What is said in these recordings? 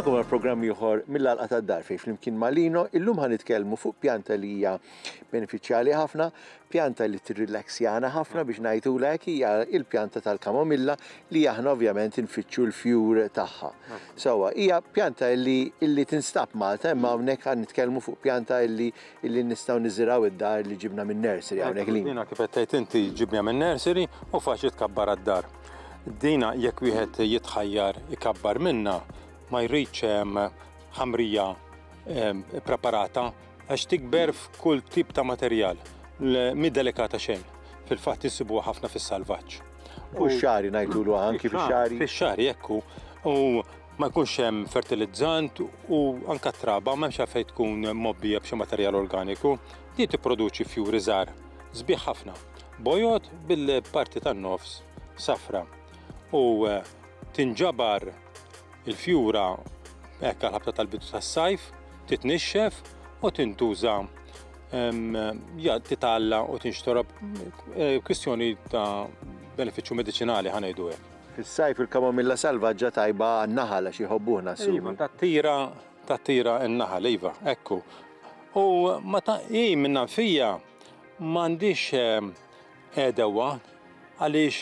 Magħkom għal-programm ieħor mill-Għalqa tad-Dar fejn flimkien Malino, illum ħanitkellmu fuq pjanta li hija benefiċjali ħafna, pjanta li tirrilaksjana ħafna biex ngħidulek hija l-pjanta tal-kamomilla li aħna ovvjament infittxu l-fjur tagħha. Sewwa hija pjanta li tinstab Malta, imma hawnhekk ħanitkellmu fuq pjanta li nistgħu niżiraw id-dar li ġibna min-nursery hawnhekk li. Dina kif qed tgħid inti ġibna min-nursery u faċli tkabbar għad-dar. Dina jekk wieħed jitħajjar ikabbar minnha ma jridx ħamrija preparata għax tikber f'kull tip ta' materjal mi delikata xejn. Fil-fatt insibuha ħafna fis-salvaġġ. U x-xari ngħidulu anki fix-xari. Fix-xari ekku. U ma jkunx hemm fertilizzant u anke traba m'hemmx għalfejn tkun mobbija b'xi materjal organiku. Din tipproduċi fjuri żgħar sbieħ ħafna. Bojot bil-parti tan-nofs safra. U tinġabar il-fjura hekk għal-ħabta tal-bidu tas-sajf, titnixxef u tintuża titalla u tinxtorob kwistjoni ta' benefiċċju mediċinali ħanejdu hekk. Fis-sajf il-kamomilla salvaġġa tajba għan-naħal għax jħobbuha s-suma. Tattira n-naħal iva, ekku. U meta minna fija m'għandix edewa għaliex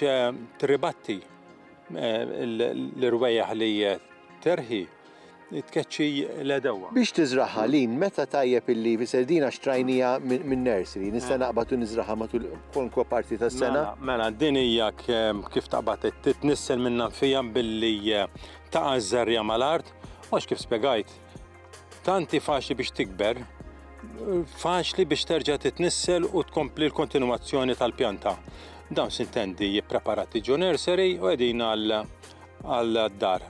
tribatti l-irwejjaħ li terħi tkeċċi l-edewa. Biex tiżraħħa lin meta tajjeb illi fis-serdina xtrajnija minn nursery, nista' naqbad u niżraħħa matul kwalunkwe parti tas-sena? Mela din hija kif taqbad titnissel minnha fija billi taqa' żarja mal-art, għax kif spjegajt. Tanti faċli biex tikber, faċli biex terġa' titnissel u tkompli l-kontinwazzjoni tal-pjanta. Dawn sintendi preparati ġo nursery u qegħdin għal-dar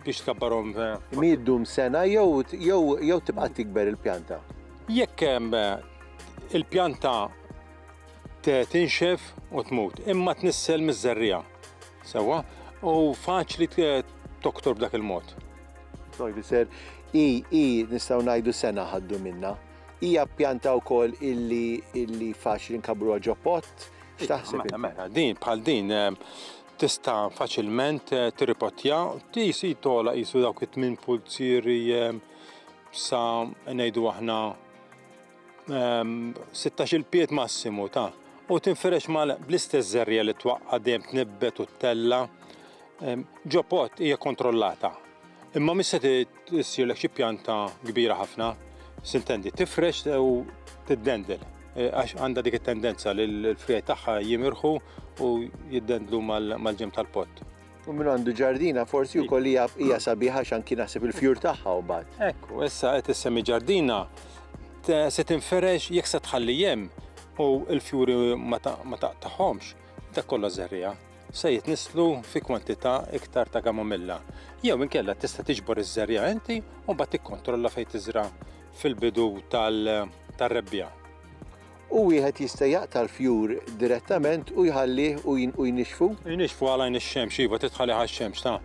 biex tkabbarhom. Middum sena jew tibqa' tikber il-pjanta? Jekk il-pjanta tinxef u tmut, imma tnissel miż-żerrija. Sewwa u faċli toktor b'dak il-mod. Fisser nistgħu ngħidu sena ħaddu minnha. Hija pjanta wkoll illi faċli nkabruha ġo pott. X'taħseb? Mela din bħal din tista' faċilment tirripottja, tisi tola qisu dawk it-tmien pulzieri sa ngħidu aħna 16 pied massimu ta' u tinferex bl-istess żerrija li twaqqa' dejjem tnibbet u tella. Ġo pott hija kontrollata. Imma mis se tissirlek xi pjanta kbira ħafna, sintendi tifrex u tiddendel. Għax għandha dik it-tendenza li l-frejt tagħha jimirħu u jiddendlu mal-ġim tal-pott. U minn għandu ġardina forsi wkoll hija sabiħa x'anki naħseb il-fjur tagħha u mbagħad. Ekku, issa qed issemmi ġardina se tinferex jekk se tħalli hemm u l-fjuri ma taqtaħhomx, dak kollha żerrija se jitnislu fi kwantità iktar ta' kamomilla. Jew inkella tista' tiġbor iż-żerrija inti u mbagħad tikkontrolla fejn tiżra fil-bidu tar-rebbija. U wieħed jista' jaqta' l-fjur direttament u jħallih u jnixfu? Jnixfu għalajn ix-xemx, iva titħallih għax-xemx ta'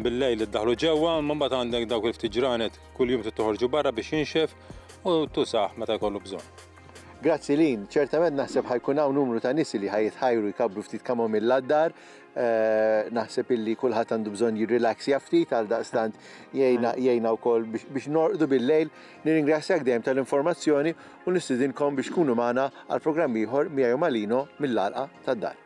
bil-lejl iddaħlu ġewwa, ma mbagħad għandek dawk il-ftit ġranet kuljum toħorġu barra biex jinxef u tusaħ meta jkollu bżonn. Grazzi Lin, ċertament naħseb ħajkun hawn numru ta' nies li ħajjitħajru jkabbru ftit kamomilla d-dar, naħseb illi kulħadd għandu bżonn jirrilaksja ftit għal daqstant jgħinna wkoll biex norqdu bil-lejl. Nirringrazzjak dejjem tal-informazzjoni u nistidinkom biex tkunu magħna għal programm ieħor miegħu Malino mill-Għalqa tad-Dar.